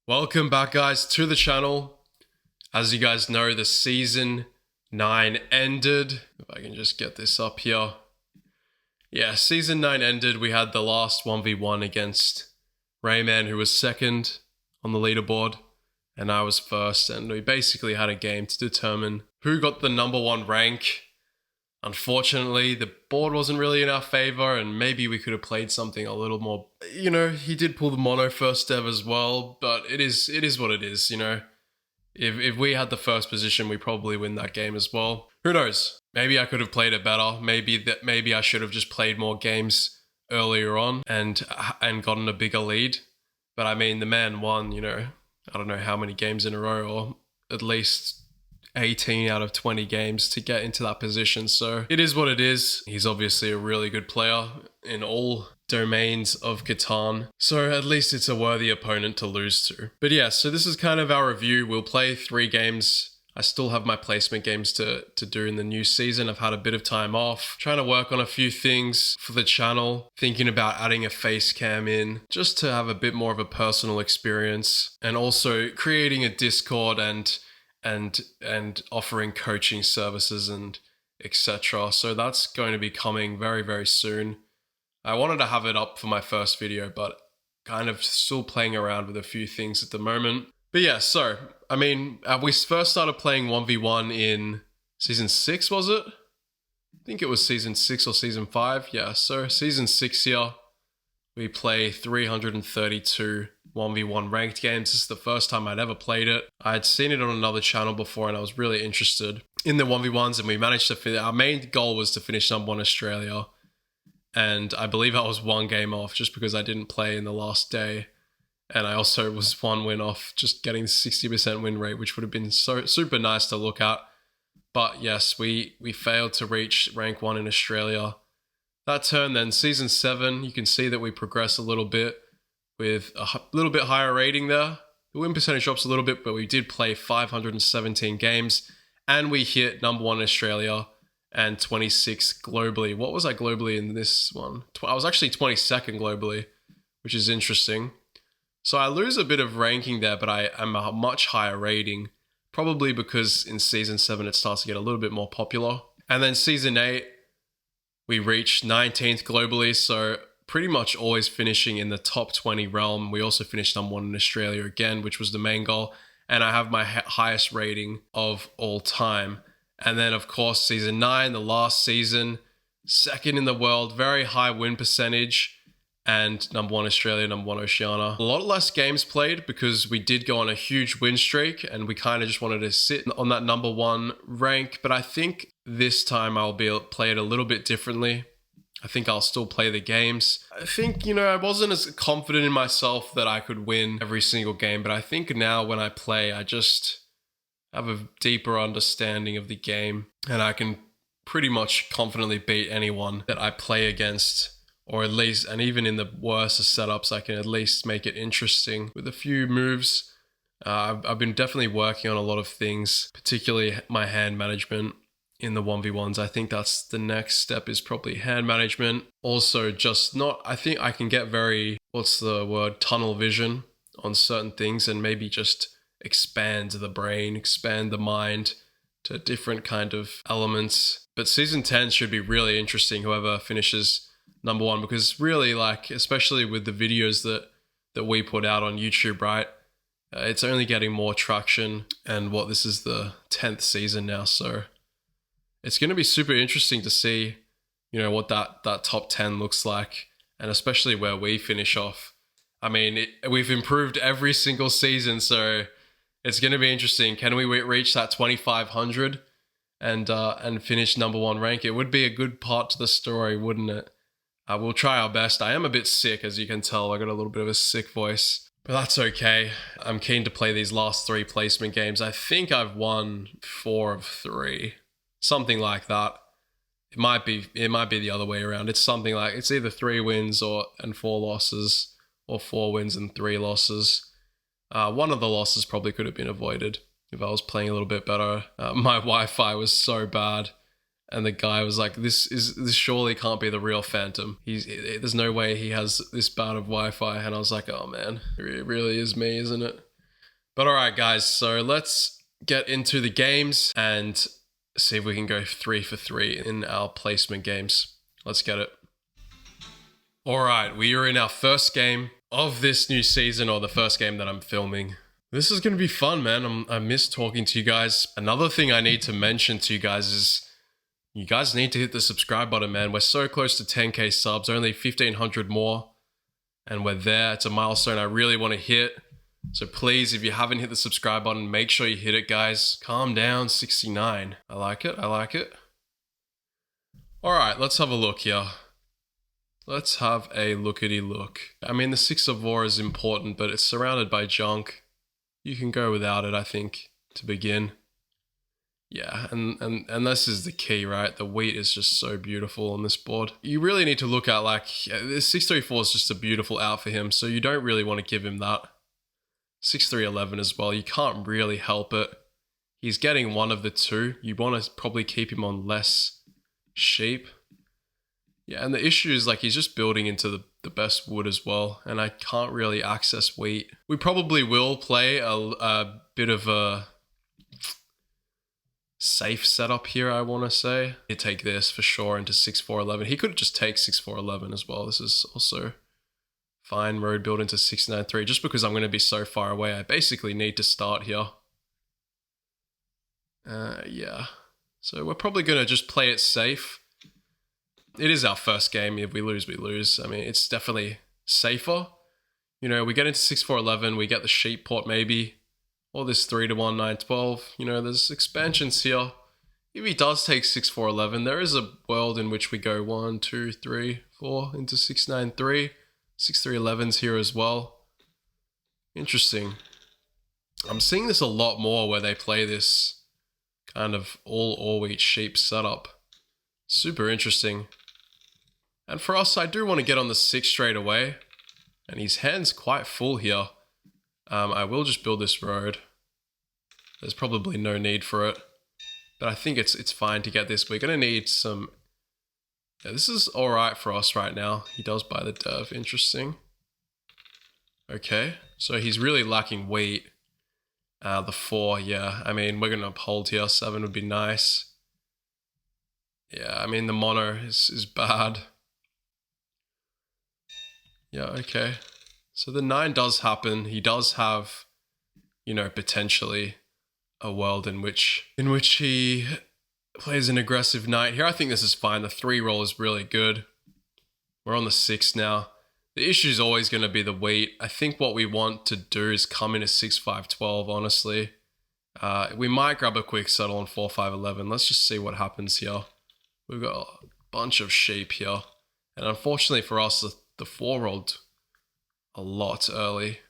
Welcome back, guys, to the channel. As you guys know, the Season 9 ended. If I can just get this up here. Yeah, Season 9 ended. We had the last 1v1 against Rayman, who was second on the leaderboard, and I was first, and we basically had a game to determine who got the #1 rank. Unfortunately, the board wasn't really in our favor, and maybe we could have played something a little more. You know, he did pull the mono first dev as well, but it is what it is, you know. If we had the first position, we probably win that game as well. Who knows? Maybe I could have played it better. Maybe I should have just played more games earlier on and gotten a bigger lead. But I mean, the man won, you know, I don't know how many games in a row, or at least 18 out of 20 games to get into that position. So it is what it is. He's obviously a really good player in all domains of Catan. So at least it's a worthy opponent to lose to. But yeah, so this is kind of our review. We'll play 3 games. I still have my placement games to do in the new season. I've had a bit of time off, trying to work on a few things for the channel, thinking about adding a face cam in just to have a bit more of a personal experience, and also creating a Discord and offering coaching services and etc. So that's going to be coming very, very soon. I wanted to have it up for my first video, but kind of still playing around with a few things at the moment. But yeah, so, I mean, we first started playing 1v1 in Season 6, was it? I think it was Season 6 or Season 5. Yeah, so Season 6 here. We play 332 1v1 ranked games. This is the first time I'd ever played it. I had seen it on another channel before, and I was really interested in the 1v1s, and we managed to finish. Our main goal was to finish #1 Australia, and I believe I was 1 game off just because I didn't play in the last day, and I also was 1 win off just getting 60% win rate, which would have been so super nice to look at. But yes, we failed to reach rank 1 in Australia. That turn then, Season 7, you can see that we progress a little bit with a little bit higher rating there. The win percentage drops a little bit, but we did play 517 games, and we hit #1 in Australia and 26 globally. What was I globally in this one? I was actually 22nd globally, which is interesting. So I lose a bit of ranking there, but I am a much higher rating, probably because in Season 7 it starts to get a little bit more popular. And then Season 8, we reached 19th globally, so pretty much always finishing in the top 20 realm. We also finished #1 in Australia again, which was the main goal, and I have my highest rating of all time. And then, of course, Season 9, the last season, 2nd in the world, very high win percentage, and #1 Australia, #1 Oceania. A lot less games played because we did go on a huge win streak, and we kind of just wanted to sit on that #1 rank. But I think this time I'll play it a little bit differently. I think I'll still play the games. I think, you know, I wasn't as confident in myself that I could win every single game, but I think now when I play, I just have a deeper understanding of the game, and I can pretty much confidently beat anyone that I play against. Or at least, and even in the worst of setups, I can at least make it interesting with a few moves. I've been definitely working on a lot of things, particularly my hand management in the 1v1s. I think that's the next step, is probably hand management. Also, I think I can get very, tunnel vision on certain things, and maybe just expand the brain, expand the mind to different kind of elements. But Season 10 should be really interesting, whoever finishes #1, because really, like, especially with the videos that we put out on YouTube, right? It's only getting more traction, and this is the 10th season now, so it's going to be super interesting to see, you know, what that top 10 looks like, and especially where we finish off. I mean, we've improved every single season, so it's going to be interesting. Can we reach that 2,500 and finish #1 rank? It would be a good part to the story, wouldn't it? We'll try our best. I am a bit sick, as you can tell. I got a little bit of a sick voice, but that's okay. I'm keen to play these last 3 placement games. I think I've won 4 of 3, something like that. It might be the other way around. It's something like, it's either 3 wins and 4 losses, or 4 wins and 3 losses. One of the losses probably could have been avoided if I was playing a little bit better. My Wi-Fi was so bad. And the guy was like, this surely can't be the real Phantom. There's no way he has this bad of Wi-Fi. And I was like, oh man, it really is me, isn't it? But alright guys, so let's get into the games and see if we can go 3 for 3 in our placement games. Let's get it. Alright, we are in our first game of this new season, or the first game that I'm filming. This is going to be fun, man. I miss talking to you guys. Another thing I need to mention to you guys is you guys need to hit the subscribe button, man. We're so close to 10k subs, only 1,500 more. And we're there. It's a milestone I really want to hit. So please, if you haven't hit the subscribe button, make sure you hit it, guys. Calm down, 69. I like it. I like it. Alright, let's have a look here. Let's have a lookity look. I mean, the 6 of war is important, but it's surrounded by junk. You can go without it, I think, to begin. Yeah, and this is the key, right? The wheat is just so beautiful on this board. You really need to look at, like, this 634 is just a beautiful out for him, so you don't really want to give him that. 6311 as well, you can't really help it. He's getting one of the two. You want to probably keep him on less sheep. Yeah, and the issue is, like, he's just building into the best wood as well, and I can't really access wheat. We probably will play a bit of a safe setup here, I want to say. He'd take this for sure into 6411. He could just take 6411 as well. This is also fine. Road build into 693. Just because I'm going to be so far away, I basically need to start here. Yeah. So we're probably going to just play it safe. It is our first game. If we lose, we lose. I mean, it's definitely safer. You know, we get into 6411, we get the sheep port maybe. Or this 3 to 1, 9, 12. You know, there's expansions here. If he does take 6411, there is a world in which we go 1, 2, 3, 4 into 693. 6311's here as well. Interesting. I'm seeing this a lot more where they play this kind of all wheat sheep setup. Super interesting. And for us, I do want to get on the 6 straight away. And his hand's quite full here. I will just build this road. There's probably no need for it. But I think it's fine to get this. We're going to need some... Yeah, this is alright for us right now. He does buy the dev. Interesting. Okay. So he's really lacking wheat. The 4, yeah. I mean, we're going to uphold here. 7 would be nice. Yeah, I mean, the mono is bad. Yeah, okay. So the 9 does happen. He does have, you know, potentially a world in which he plays an aggressive knight. Here I think this is fine. The 3 roll is really good. We're on the 6 now. The issue is always going to be the wheat. I think what we want to do is come in a 6-5-12, honestly. We might grab a quick settle on 4-5-11. Let's just see what happens here. We've got a bunch of sheep here. And unfortunately for us, the 4 rolled a lot early.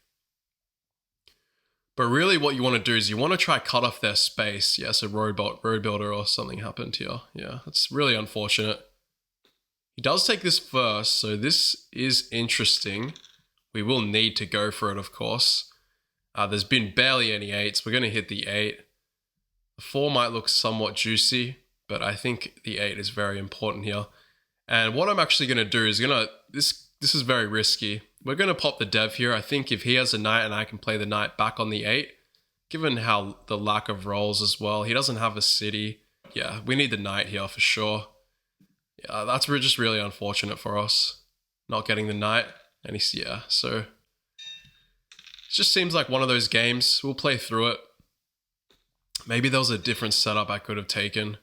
But really what you want to do is you want to try cut off their space. Yeah, so road builder or something happened here. Yeah, that's really unfortunate. He does take this first, so this is interesting. We will need to go for it, of course. There's been barely any 8s. We're going to hit the 8. The 4 might look somewhat juicy, but I think the 8 is very important here. And what I'm actually going to do is this is very risky. We're going to pop the dev here. I think if he has a knight and I can play the knight back on the 8, given how the lack of rolls as well, he doesn't have a city. Yeah, we need the knight here for sure. Yeah, that's just really unfortunate for us, not getting the knight. And yeah, so it just seems like one of those games. We'll play through it. Maybe there was a different setup I could have taken.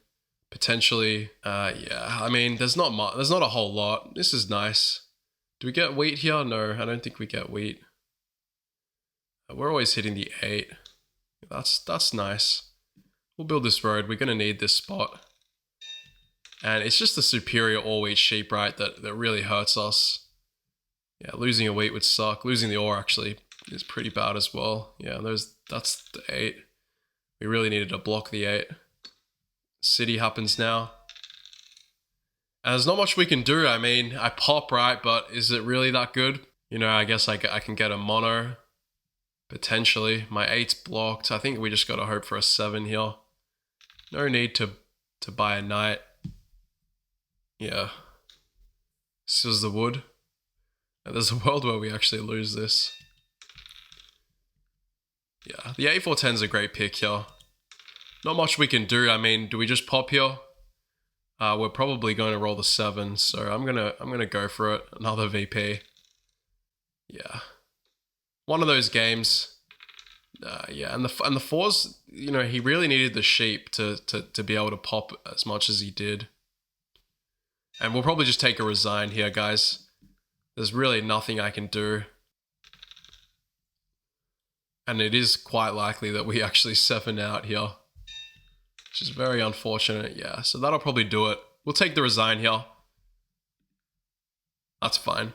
Potentially, yeah, I mean, there's not a whole lot. This is nice. Do we get wheat here? No, I don't think we get wheat. We're always hitting the 8. That's nice. We'll build this road. We're going to need this spot. And it's just the superior all-wheat sheep, right, that really hurts us. Yeah, losing a wheat would suck. Losing the ore, actually, is pretty bad as well. Yeah, that's the 8. We really needed to block the 8. City happens now. And there's not much we can do. I mean, I pop, right, but is it really that good? You know, I guess I can get a mono, potentially. My 8's blocked. I think we just got to hope for a 7 here. No need to buy a knight. Yeah. This is the wood. And there's a world where we actually lose this. Yeah, the A410 is a great pick here. Not much we can do. I mean, do we just pop here? We're probably going to roll the 7, so I'm gonna go for it. Another VP. Yeah, one of those games. Yeah, and the 4s, you know, he really needed the sheep to be able to pop as much as he did. And we'll probably just take a resign here, guys. There's really nothing I can do. And it is quite likely that we actually 7 out here, which is very unfortunate. Yeah, so that'll probably do it. We'll take the resign here. That's fine.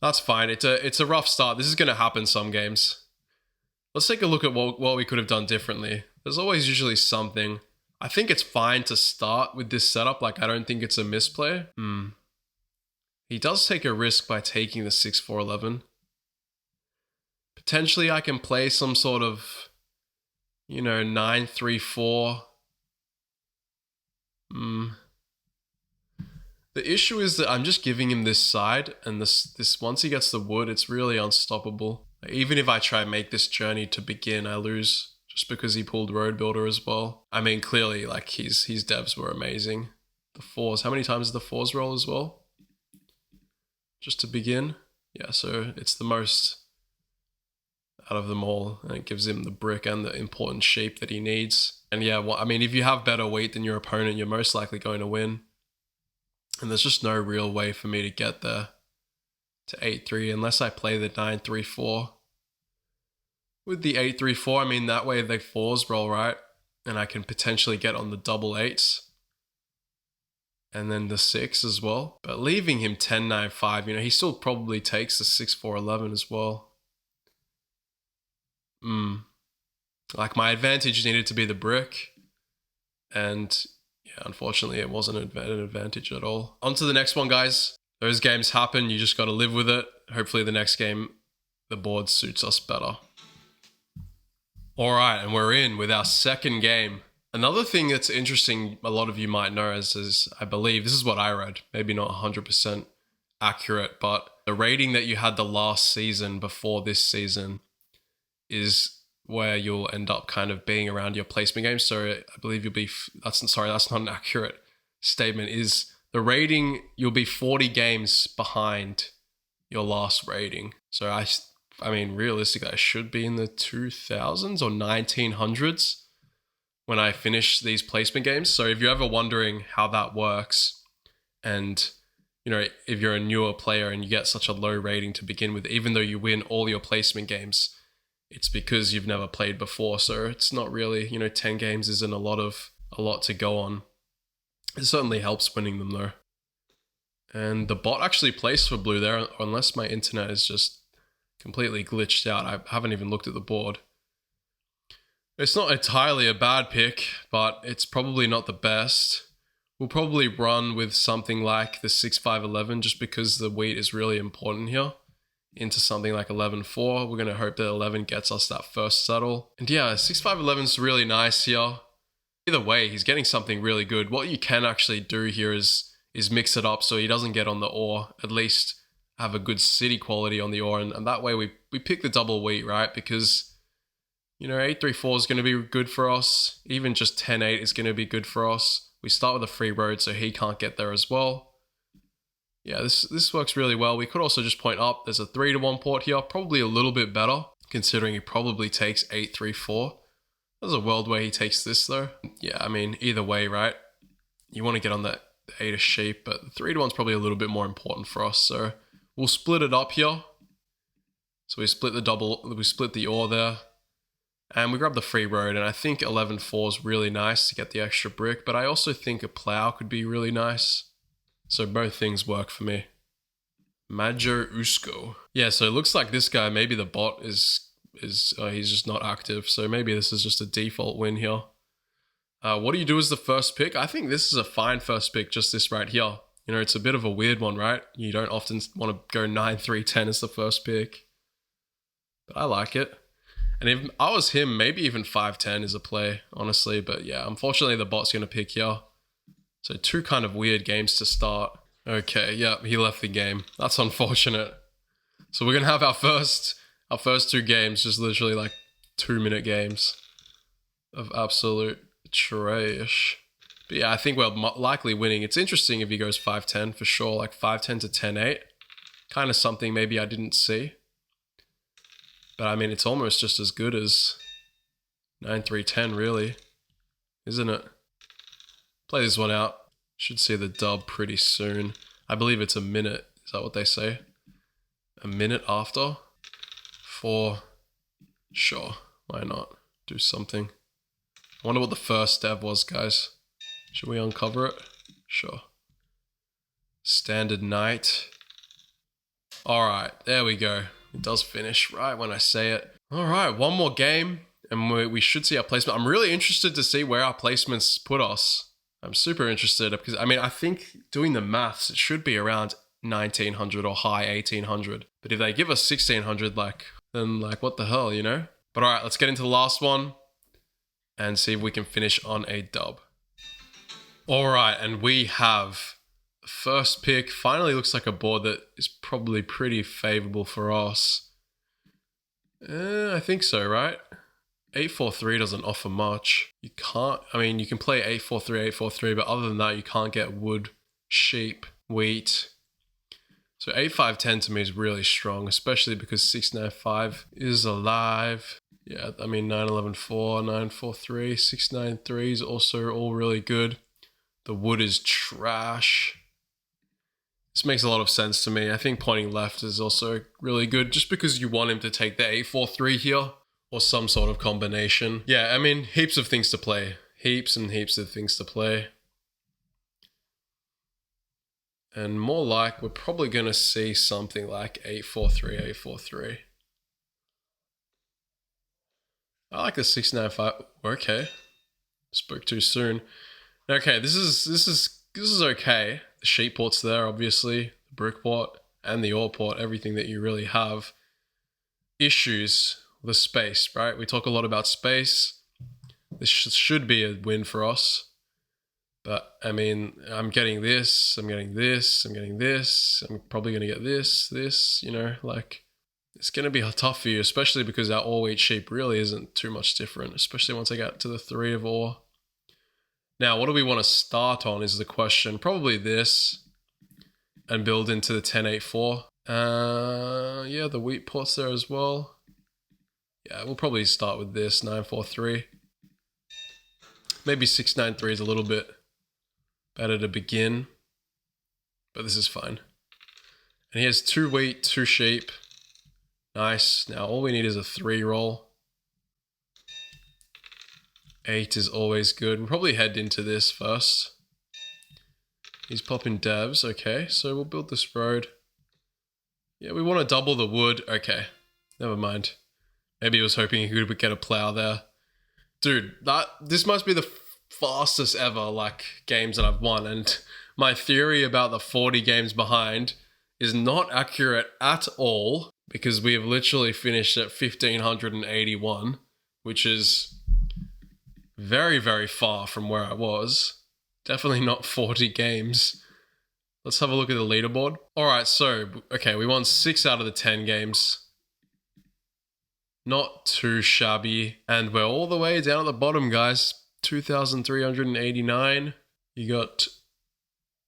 That's fine. It's a rough start. This is going to happen some games. Let's take a look at what we could have done differently. There's always usually something. I think it's fine to start with this setup. Like, I don't think it's a misplay. He does take a risk by taking the 6-4-11. Potentially I can play some sort of, you know, 9-3-4. The issue is that I'm just giving him this side, and this once he gets the wood, it's really unstoppable. Even if I try and make this journey to begin, I lose just because he pulled Road Builder as well. I mean, clearly, like, his devs were amazing. The 4s, how many times did the 4s roll as well? Just to begin? Yeah, so it's the most out of them all, and it gives him the brick and the important sheep that he needs. And yeah, well, I mean, if you have better wheat than your opponent, you're most likely going to win. And there's just no real way for me to get there to 8-3 unless I play the 9-3-4. With the 8-3-4, I mean, that way the 4s roll, right? And I can potentially get on the double 8s. And then the 6 as well. But leaving him 10-9-5, you know, he still probably takes the 6-4-11 as well. Like, my advantage needed to be the brick. And yeah, unfortunately, it wasn't an advantage at all. On to the next one, guys. Those games happen. You just got to live with it. Hopefully the next game, the board suits us better. All right, and we're in with our second game. Another thing that's interesting, a lot of you might know, is I believe, this is what I read, maybe not 100% accurate, but the rating that you had the last season before this season is where you'll end up kind of being around your placement game. So I believe you'll be, that's not an accurate statement, is the rating, you'll be 40 games behind your last rating. So I mean, realistically, I should be in the 2000s or 1900s when I finish these placement games. So if you're ever wondering how that works, and, you know, if you're a newer player and you get such a low rating to begin with, even though you win all your placement games, it's because you've never played before. So it's not really, you know, 10 games isn't a lot to go on. It certainly helps winning them though. And the bot actually placed for blue there, unless my internet is just completely glitched out. I haven't even looked at the board. It's not entirely a bad pick, but it's probably not the best. We'll probably run with something like the 6-5-11 just because the wheat is really important here. Into something like 11-4. We're going to hope that 11 gets us that first settle. And yeah, 6-5-11 is really nice here. Either way, he's getting something really good. What you can actually do here is mix it up so he doesn't get on the ore. At least have a good city quality on the ore. And that way we pick the double wheat, right? Because, you know, 8-3-4 is going to be good for us. Even just 10-8 is going to be good for us. We start with a free road so he can't get there as well. Yeah, this works really well. We could also just point up. There's a 3-1 port here. Probably a little bit better, considering he probably takes 8-3-4. There's a world where he takes this, though. Yeah, I mean, either way, right? You want to get on that 8 of sheep, but the 3-1's probably a little bit more important for us. So we'll split it up here. So we split the ore there. And we grab the free road. And I think 11-4 is really nice to get the extra brick. But I also think a plow could be really nice. So both things work for me. Majo Usko. Yeah, so it looks like this guy, maybe the bot he's just not active. So maybe this is just a default win here. What do you do as the first pick? I think this is a fine first pick, just this right here. You know, it's a bit of a weird one, right? You don't often want to go 9-3-10 as the first pick. But I like it. And if I was him, maybe even 5-10 is a play, honestly. But yeah, unfortunately the bot's going to pick here. So two kind of weird games to start. Okay, yeah, he left the game. That's unfortunate. So we're going to have our first two games just literally like 2-minute games of absolute trash. But yeah, I think we're likely winning. It's interesting if he goes 5-10 for sure, like 5-10 to 10-8. Kind of something maybe I didn't see. But I mean, it's almost just as good as 9-3-10 really, isn't it? Play this one out. Should see the dub pretty soon. I believe it's a minute. Is that what they say? A minute after? Sure, why not? Do something. I wonder what the first dev was, guys. Should we uncover it? Sure. Standard night. Alright, there we go. It does finish right when I say it. Alright, one more game, and we should see our placement. I'm really interested to see where our placements put us. I'm super interested, because, I mean, I think doing the maths, it should be around 1900 or high 1800. But if they give us 1600, then what the hell, you know? But alright, let's get into the last one and see if we can finish on a dub. Alright, and we have the first pick. Finally looks like a board that is probably pretty favorable for us. I think so, right? 8-4-3 doesn't offer much. You can't, I mean, you can play 8-4-3, 8-4-3, but other than that, you can't get wood, sheep, wheat. So 8-5-10 to me is really strong, especially because 6-9-5 is alive. Yeah, I mean 9-11-4, 9-4-3, 6-9-3 is also all really good. The wood is trash. This makes a lot of sense to me. I think pointing left is also really good, just because you want him to take the 8-4-3 here, or some sort of combination. Yeah, I mean, heaps of things to play. Heaps and heaps of things to play. And more like, we're probably going to see something like 8-4-3, 8-4-3. I like the 6-9-5. Okay. Spoke too soon. Okay, this is okay. The sheep port's there, obviously. The brick port and the ore port, everything that you really have. Issues with the space, right? We talk a lot about space. This should be a win for us. But, I mean, I'm getting this, I'm getting this, I'm getting this, I'm probably going to get this, you know, it's going to be tough for you, especially because our ore wheat sheep really isn't too much different, especially once I get to the 3 of ore. Now, what do we want to start on is the question. Probably this, and build into the 10-8-4. Yeah, the wheat port's there as well. Yeah, we'll probably start with this, 9-4-3. Maybe 6-9-3 is a little bit better to begin, but this is fine. And he has 2 wheat, 2 sheep. Nice. Now all we need is a 3 roll. 8 is always good. We'll probably head into this first. He's popping devs. Okay, so we'll build this road. Yeah, we want to double the wood. Okay, never mind. Maybe he was hoping he could get a plow there. Dude, this must be the fastest ever games that I've won, and my theory about the 40 games behind is not accurate at all, because we have literally finished at 1581, which is very, very far from where I was. Definitely not 40 games. Let's have a look at the leaderboard. Alright, so, okay, we won 6 out of the 10 games. Not too shabby. And we're all the way down at the bottom, guys. 2,389. You got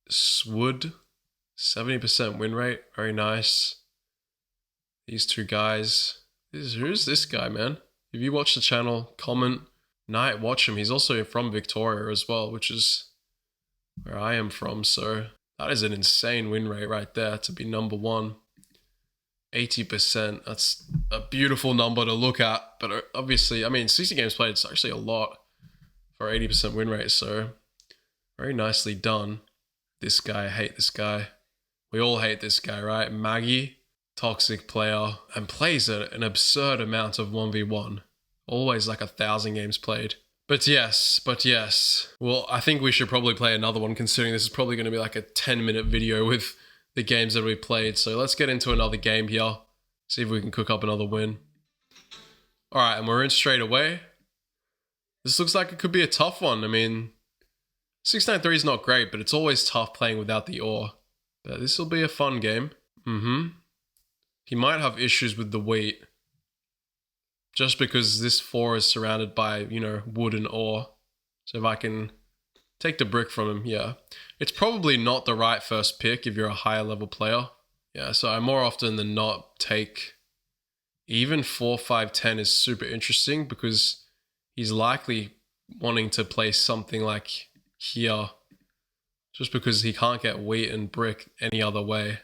Swood, 70% win rate. Very nice. These 2 guys. Who's this guy, man? If you watch the channel, comment. Night, watch him. He's also from Victoria as well, which is where I am from. So that is an insane win rate right there to be number 1. 80%. That's a beautiful number to look at. But obviously, I mean, 60 games played is actually a lot for 80% win rate. So very nicely done. This guy, I hate this guy. We all hate this guy, right? Maggie, toxic player, and plays an absurd amount of 1v1. Always 1,000 games played. But yes. Well, I think we should probably play another one, considering this is probably going to be a 10-minute video with the games that we played. So let's get into another game here. See if we can cook up another win. Alright, and we're in straight away. This looks like it could be a tough one. I mean, 6-9-3 is not great, but it's always tough playing without the ore. But this will be a fun game. He might have issues with the wheat. just because this 4 is surrounded by, you know, wood and ore. So if I can take the brick from him, yeah. It's probably not the right first pick if you're a higher level player. Yeah, so I more often than not take even 4, 5, 10 is super interesting because he's likely wanting to place something like here just because he can't get wheat and brick any other way.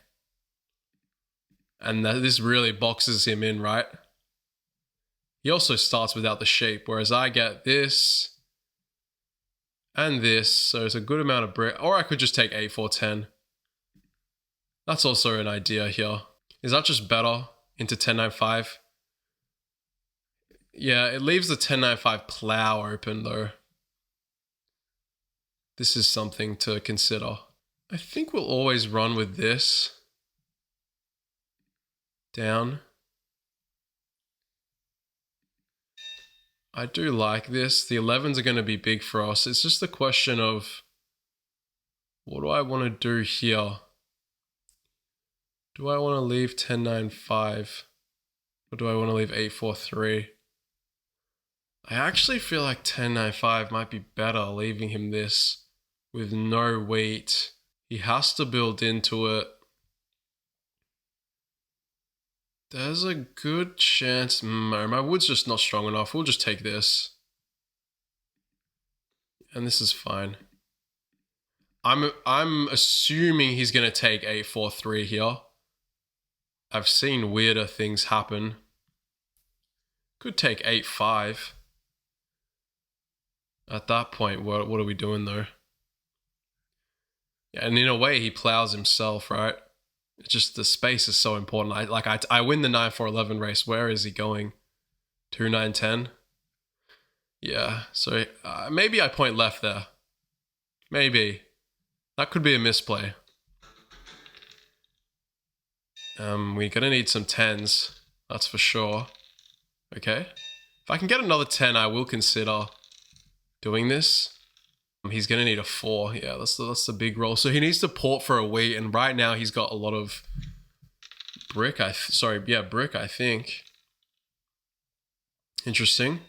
And this really boxes him in, right? He also starts without the sheep, whereas I get this and this, so it's a good amount of brick. Or I could just take 8, 4, 10. That's also an idea here. Is that just better into 10, 9, 5? Yeah, it leaves the 10, 9, 5 plow open though. This is something to consider. I think we'll always run with this. Down. I do like this. The 11s are going to be big for us. It's just a question of what do I want to do here? Do I want to leave 10, 9, 5? Or do I want to leave 8, 4, 3? I actually feel like 10, 9, 5 might be better leaving him this with no wheat. He has to build into it. There's a good chance. No, my wood's just not strong enough. We'll just take this. And this is fine. I'm assuming he's going to take 8, 4, 3 here. I've seen weirder things happen. Could take 8, 5. At that point, what are we doing though? Yeah, and in a way, he plows himself, right? It's just the space is so important. I win the 9, 4, 11 race. Where is he going? 2, 9, 10? Yeah, so maybe I point left there. Maybe. That could be a misplay. We're gonna need some 10s. That's for sure. Okay. If I can get another 10, I will consider doing this. He's gonna need a 4. Yeah, that's the big roll. So he needs to port for a wheat, and right now he's got a lot of brick. Brick, I think. Interesting.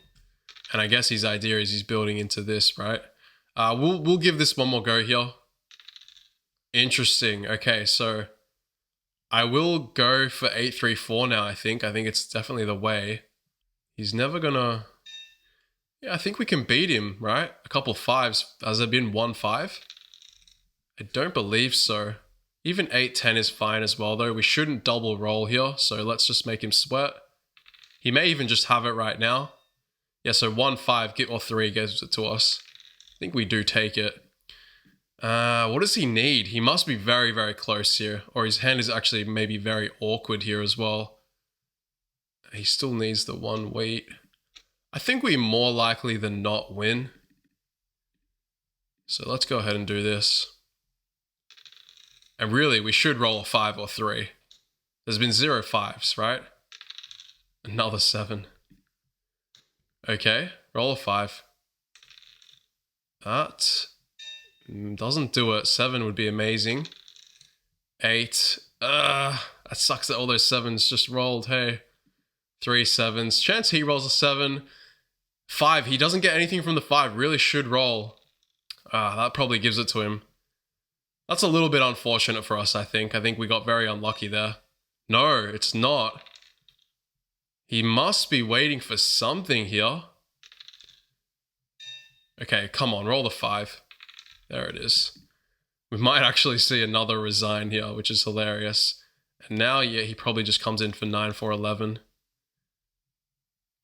And I guess his idea is he's building into this, right? We'll give this one more go here. Interesting. Okay, so I will go for 8, 3, 4 now, I think. I think it's definitely the way. He's never gonna... Yeah, I think we can beat him, right? A couple 5s. Has there been 1 5? I don't believe so. Even 8, 10 is fine as well, though. We shouldn't double roll here, so let's just make him sweat. He may even just have it right now. Yeah, so 1, 5 or 3 gives it to us. I think we do take it. What does he need? He must be very, very close here. Or his hand is actually maybe very awkward here as well. He still needs the 1 wheat. I think we more likely than not win. So let's go ahead and do this. And really, we should roll a 5 or 3. There's been 0 5s, right? Another 7. Okay, roll a 5. That doesn't do it. 7 would be amazing. 8. That sucks that all those 7s just rolled. Hey. 3 7s. Chance he rolls a 7. 5. He doesn't get anything from the 5. Really should roll. That probably gives it to him. That's a little bit unfortunate for us, I think. I think we got very unlucky there. No, it's not. He must be waiting for something here. Okay, come on, roll the 5. There it is. We might actually see another resign here, which is hilarious. And now, yeah, he probably just comes in for 9, 4, 11.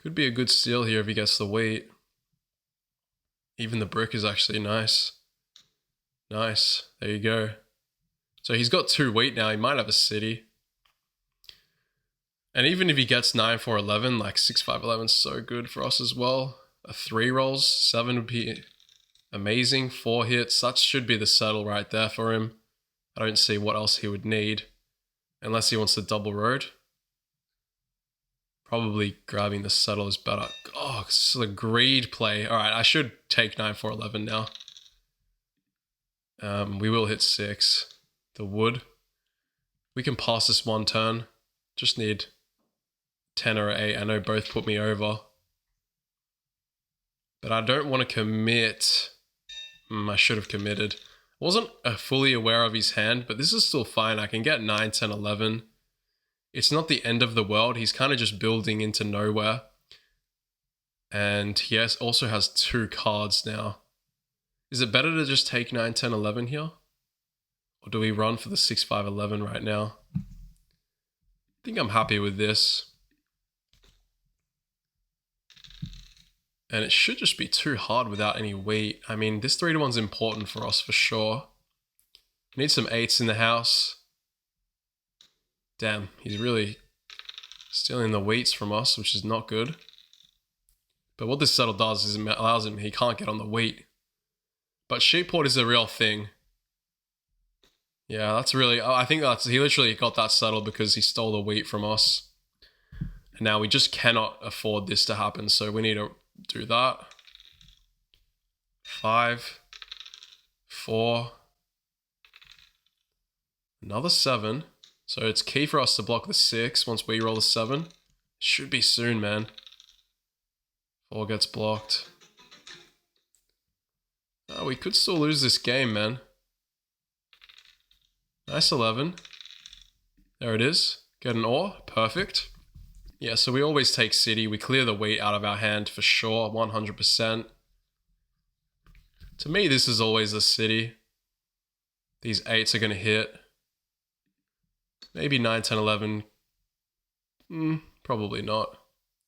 Could be a good steal here if he gets the wheat. Even the brick is actually nice. Nice. There you go. So he's got 2 wheat now. He might have a city. And even if he gets 9, 4, 11, like 6, 5, 11 is so good for us as well. A 3 rolls. 7 would be amazing. 4 hits. That should be the settle right there for him. I don't see what else he would need. Unless he wants to double road. Probably grabbing the settle is better. Oh, it's a greed play. Alright, I should take 9, 4, 11 now. We will hit 6. The wood. We can pass this 1 turn. Just need 10 or 8. I know both put me over. But I don't want to commit. I should have committed. I wasn't fully aware of his hand, but this is still fine. I can get 9, 10, 11. It's not the end of the world. He's kind of just building into nowhere. And he also has 2 cards now. Is it better to just take 9, 10, 11 here? Or do we run for the 6, 5, 11 right now? I think I'm happy with this. And it should just be too hard without any wheat. I mean, this 3-1's important for us for sure. Need some 8s in the house. Damn, he's really stealing the wheats from us, which is not good. But what this settle does is it allows him, he can't get on the wheat. But sheepport is a real thing. Yeah, that's really, I think he literally got that settled because he stole the wheat from us. And now we just cannot afford this to happen, so we need to do that. 5, 4, another 7. So it's key for us to block the 6 once we roll the 7. Should be soon, man. 4 gets blocked. Oh, we could still lose this game, man. Nice 11. There it is. Get an ore. Perfect. Yeah, so we always take city. We clear the wheat out of our hand for sure. 100%. To me, this is always a city. These 8s are going to hit. Maybe 9, 10, 11. Probably not.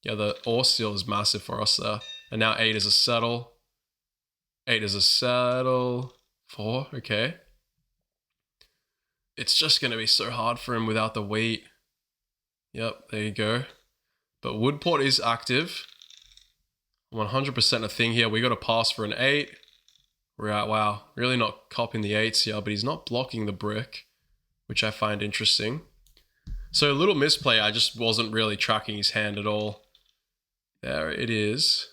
Yeah, the ore steal is massive for us there. And now 8 is a settle. 8 is a settle. 4, okay. It's just going to be so hard for him without the wheat. Yep, there you go. But Woodport is active. 100% a thing here. We got to pass for an 8. Right, wow. Really not copying the 8s here, but he's not blocking the brick, which I find interesting. So a little misplay. I just wasn't really tracking his hand at all. There it is.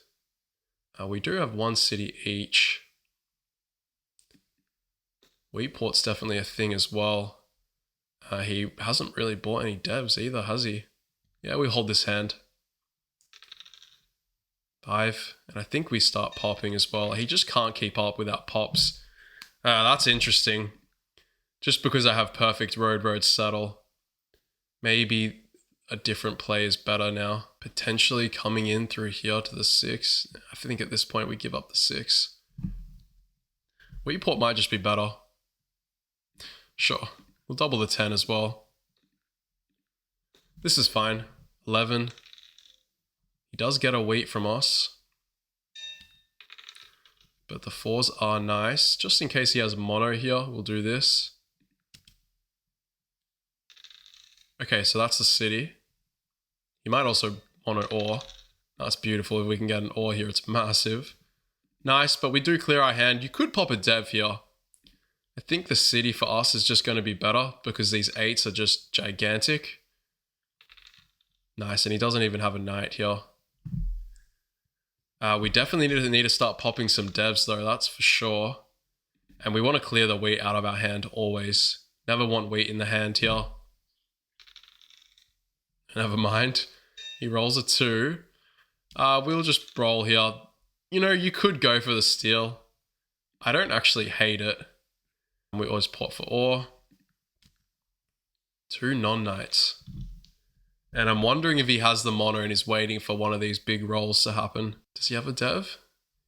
We do have 1 city each. Wheatport's definitely a thing as well. He hasn't really bought any devs either, has he? Yeah, we hold this hand. 5. And I think we start popping as well. He just can't keep up without pops. That's interesting. Just because I have perfect road settle. Maybe a different play is better now. Potentially coming in through here to the 6. I think at this point we give up the 6. Wheatport might just be better. Sure. We'll double the 10 as well. This is fine. 11. He does get a wheat from us. But the 4s are nice. Just in case he has mono here, we'll do this. Okay, so that's the city. He might also mono ore. That's beautiful. If we can get an ore here, it's massive. Nice, but we do clear our hand. You could pop a dev here. I think the city for us is just going to be better because these 8s are just gigantic. Nice, and he doesn't even have a knight here. We definitely need to start popping some devs though, that's for sure. And we want to clear the wheat out of our hand always. Never want wheat in the hand here. Never mind. He rolls a 2. We'll just roll here. You know, you could go for the steal. I don't actually hate it. We always pot for ore. 2 non-knights. And I'm wondering if he has the mono and is waiting for one of these big rolls to happen. Does he have a dev?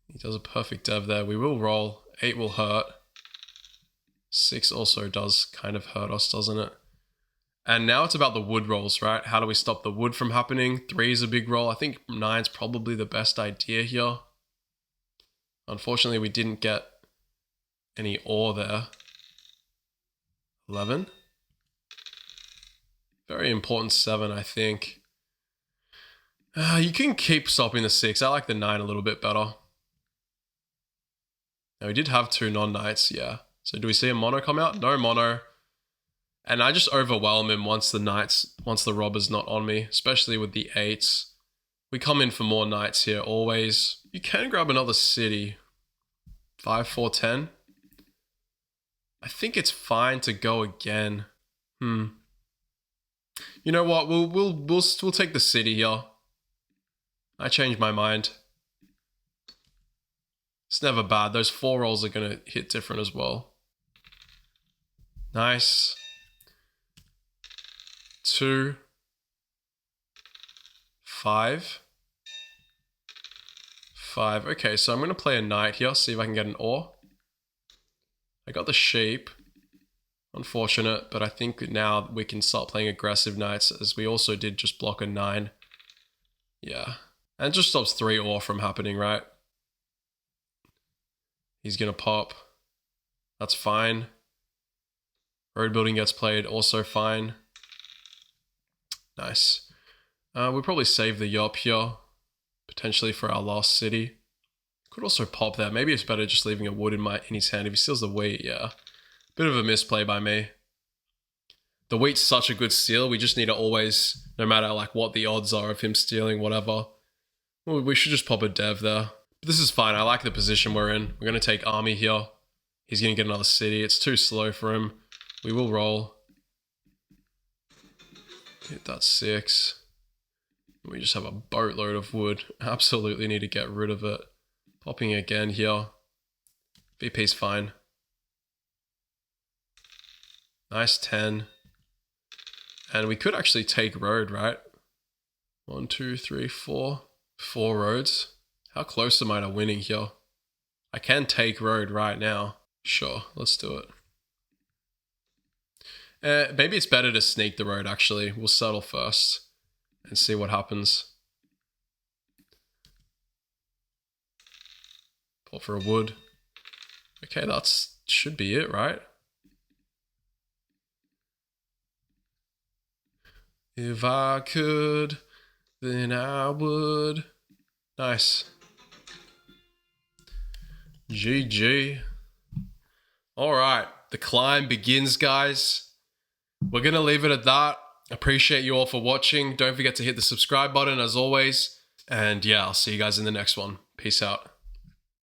He does a perfect dev there. We will roll. 8 will hurt. 6 also does kind of hurt us, doesn't it? And now it's about the wood rolls, right? How do we stop the wood from happening? 3 is a big roll. I think 9's probably the best idea here. Unfortunately, we didn't get any ore there. 11. Very important 7, I think. You can keep stopping the 6. I like the 9 a little bit better. Now, we did have 2 non-knights, yeah. So do we see a mono come out? No mono. And I just overwhelm him once the robber's not on me, especially with the 8s. We come in for more knights here, always. You can grab another city. 5, 4, 10. I think it's fine to go again. You know what? We'll take the city here. I changed my mind. It's never bad. Those 4 rolls are going to hit different as well. Nice. 2. 5. 5. Okay, so I'm going to play a knight here. See if I can get an ore. I got the sheep. Unfortunate, but I think now we can start playing aggressive knights, as we also did just block a 9. Yeah. And it just stops 3 ore from happening, right? He's going to pop. That's fine. Road building gets played, also fine. Nice. We'll probably save the Yop here, potentially for our last city. Could also pop there. Maybe it's better just leaving a wood in his hand. If he steals the wheat, yeah. Bit of a misplay by me. The wheat's such a good steal. We just need to always, no matter like what the odds are of him stealing, whatever. Well, we should just pop a dev there. But this is fine. I like the position we're in. We're going to take army here. He's going to get another city. It's too slow for him. We will roll. Hit that 6. We just have a boatload of wood. Absolutely need to get rid of it. Popping again here. VP's fine. Nice 10. And we could actually take road, right? 1, 2, 3, 4. 4 roads. How close am I to winning here? I can take road right now. Sure, let's do it. Maybe it's better to sneak the road, actually. We'll settle first and see what happens. Pull for a wood. Okay, that's should be it, right? If I could, then I would. Nice. GG. All right, the climb begins, guys. We're going to leave it at that. Appreciate you all for watching. Don't forget to hit the subscribe button as always. And yeah, I'll see you guys in the next one. Peace out.